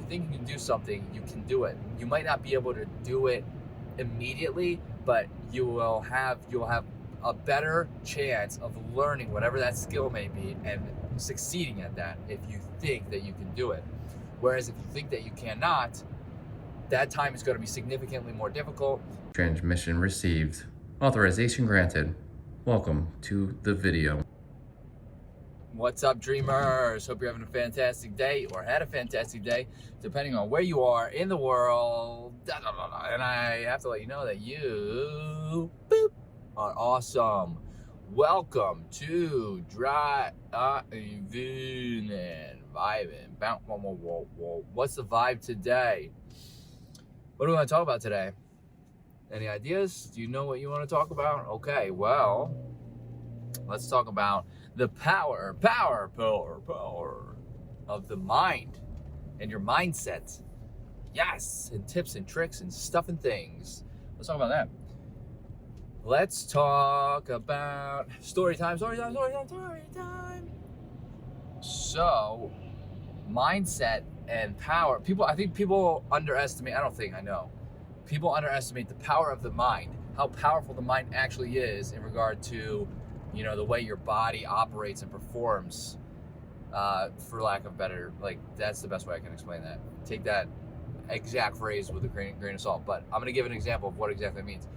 think you can do something, you can do it. You might not be able to do it immediately, but you'll have a better chance of learning whatever that skill may be and succeeding at that if you think that you can do it. Whereas if you think that you cannot, that time is going to be significantly more difficult. Transmission received. Authorization granted. Welcome to the video. What's up, dreamers? Hope you're having a fantastic day or had a fantastic day, depending on where you are in the world. And I have to let you know that you are awesome. Welcome to Driving and Vibing. What's the vibe today? What do we want to talk about today? Any ideas? Do you know what you want to talk about? Okay, well, let's talk about the power of the mind and your mindset. Yes, and tips and tricks and stuff and things. Let's talk about that. Let's talk about story time. So, mindset and power. I think people underestimate, people underestimate the power of the mind, how powerful the mind actually is in regard to, the way your body operates and performs, for lack of better, that's the best way I can explain that. Take that exact phrase with a grain of salt, but I'm going to give an example of what exactly it means.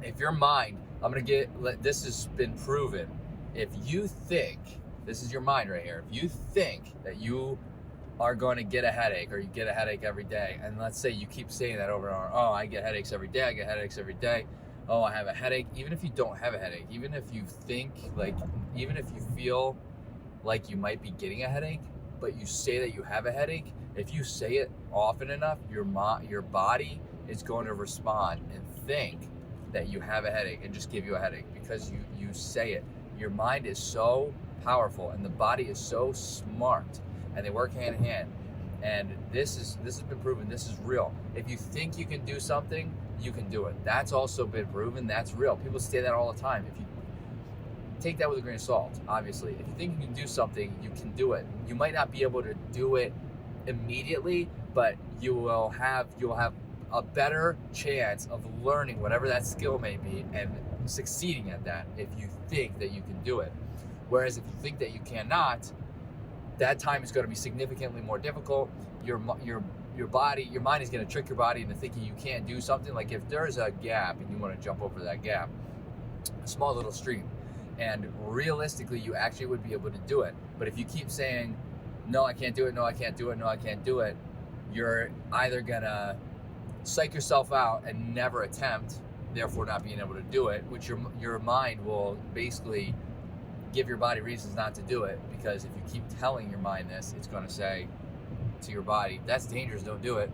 If your mind, this has been proven, if you think, this is your mind right here, if you think that you are going to get a headache, or you get a headache every day, and let's say you keep saying that over and over, oh, I get headaches every day, oh, I have a headache, even if you don't have a headache, even if you feel like you might be getting a headache, but you say that you have a headache, if you say it often enough, your body is going to respond and think that you have a headache and just give you a headache because you say it. Your mind is so powerful and the body is so smart, and they work hand in hand. And this has been proven. This is real. If you think you can do something, you can do it. That's also been proven. That's real. People say that all the time. If you take that with a grain of salt, obviously, if you think you can do something, you can do it. You might not be able to do it immediately, but you'll have a better chance of learning whatever that skill may be and succeeding at that if you think that you can do it. Whereas if you think that you cannot, that time is going to be significantly more difficult. Your mind is going to trick your body into thinking you can't do something. Like if there's a gap and you want to jump over that gap, a small little stream, and realistically you actually would be able to do it. But if you keep saying, no, I can't do it, no, I can't do it, no, I can't do it, you're either going to psych yourself out and never attempt, therefore not being able to do it, which your mind will basically give your body reasons not to do it, because if you keep telling your mind this, it's going to say to your body, that's dangerous, don't do it.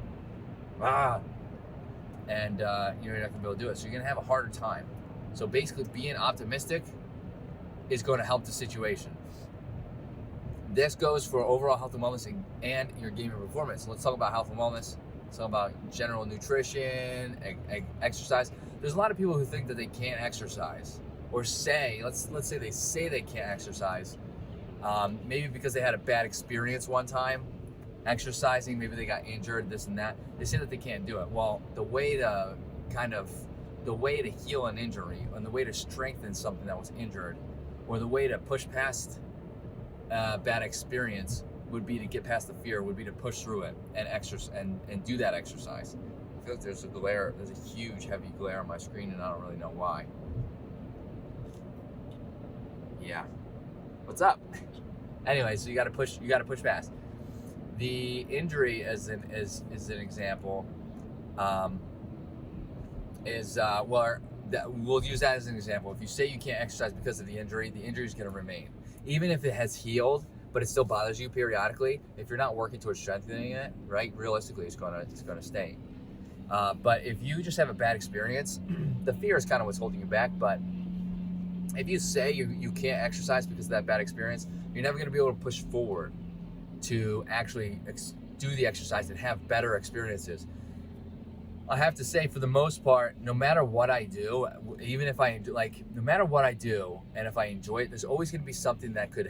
And you're not going to be able to do it. So you're going to have a harder time. So basically being optimistic is going to help the situation. This goes for overall health and wellness and your gaming performance. Let's talk about health and wellness. Let's talk about general nutrition, exercise. There's a lot of people who think that they can't exercise, or say, let's say they say they can't exercise, maybe because they had a bad experience one time exercising, maybe they got injured, this and that. They say that they can't do it. Well, the way to heal an injury, and the way to strengthen something that was injured, or the way to push past bad experience would be to get past the fear, would be to push through it and and do that exercise. I feel like there's a huge heavy glare on my screen, and I don't really know why. Yeah. What's up? Anyway, so you got to push past. The injury as an example, we'll use that as an example. If you say you can't exercise because of the injury is going to remain. Even if it has healed, but it still bothers you periodically, if you're not working towards strengthening it, right, realistically it's going to stay. But if you just have a bad experience, the fear is kind of what's holding you back. But if you say you can't exercise because of that bad experience, you're never going to be able to push forward to actually do the exercise and have better experiences. I have to say, for the most part, no matter what I do, even if I no matter what I do, and if I enjoy it, there's always going to be something that could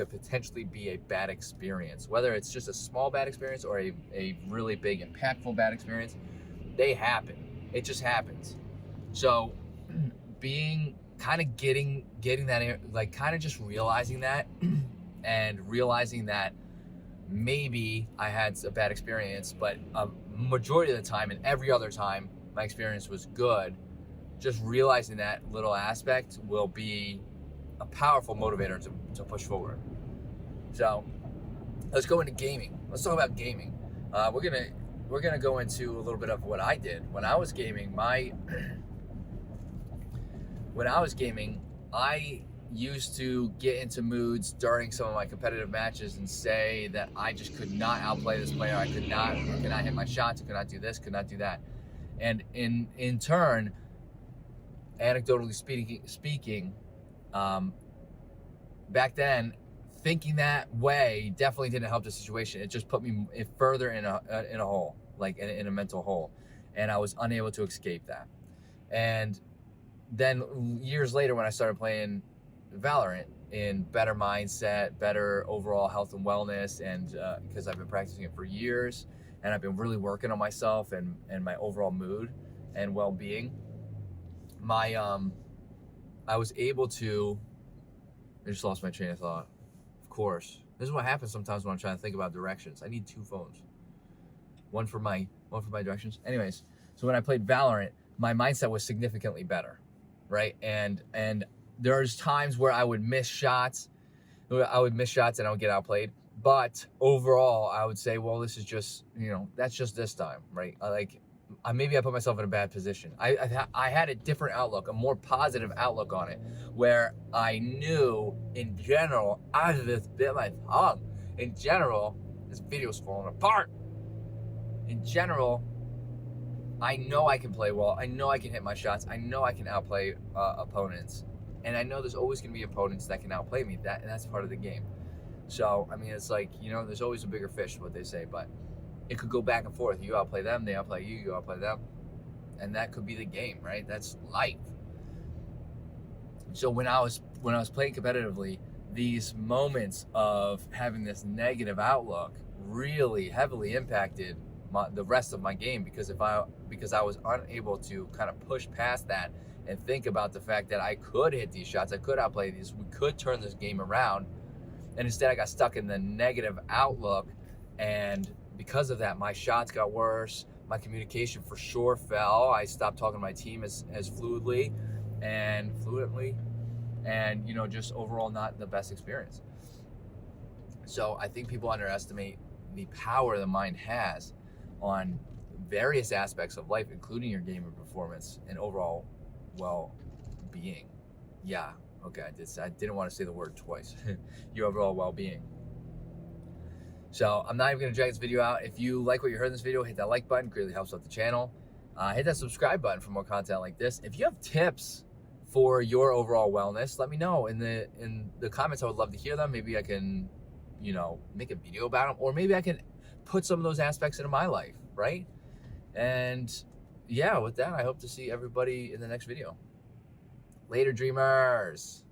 potentially be a bad experience. Whether it's just a small bad experience or a really big, impactful bad experience, they happen. It just happens. So, being kind of getting that, like, kind of just realizing that, and realizing that maybe I had a bad experience, but a majority of the time and every other time my experience was good. Just realizing that little aspect will be a powerful motivator to push forward. So let's go into gaming. Let's talk about gaming. We're gonna go into a little bit of what I did when I was gaming. When I was gaming, I used to get into moods during some of my competitive matches and say that I just could not outplay this player. I could not hit my shots. I could not do this, could not do that. And in turn, anecdotally speaking, back then, thinking that way definitely didn't help the situation. It just put me further in a hole, like in a mental hole, and I was unable to escape that. And then years later, when I started playing Valorant in better mindset, better overall health and wellness, and because I've been practicing it for years, and I've been really working on myself and my overall mood and well-being, I was able to. I just lost my train of thought. Of course, this is what happens sometimes when I'm trying to think about directions. I need two phones, one for my directions. Anyways, so when I played Valorant, my mindset was significantly better, right? And there's times where I would miss shots. And I would get outplayed. But overall, I would say, well, this is just, that's just this time, right? Maybe I put myself in a bad position. I had a different outlook, a more positive outlook on it, where I knew in general, I just bit my tongue. In general, this video's falling apart. In general, I know I can play well. I know I can hit my shots. I know I can outplay opponents. And I know there's always going to be opponents that can outplay me. And that's part of the game. So, I mean, it's like, there's always a bigger fish, what they say. But it could go back and forth. You outplay them, they outplay you, you outplay them. And that could be the game, right? That's life. So when I was playing competitively, these moments of having this negative outlook really heavily impacted the rest of my game, because I was unable to kind of push past that and think about the fact that I could hit these shots, I could outplay these, we could turn this game around. And instead I got stuck in the negative outlook, and because of that, my shots got worse, my communication for sure fell. I stopped talking to my team as fluently, and just overall not the best experience. So I think people underestimate the power the mind has on various aspects of life, including your gamer performance and overall well-being. Yeah, okay, I didn't want to say the word twice. Your overall well-being. So I'm not even going to drag this video out. If you like what you heard in this video, hit that like button. Greatly helps out the channel. Hit that subscribe button for more content like this. If you have tips for your overall wellness, let me know in the comments. I would love to hear them. Maybe I can, make a video about them, or maybe I can put some of those aspects into my life, right? And yeah, with that, I hope to see everybody in the next video. Later, dreamers.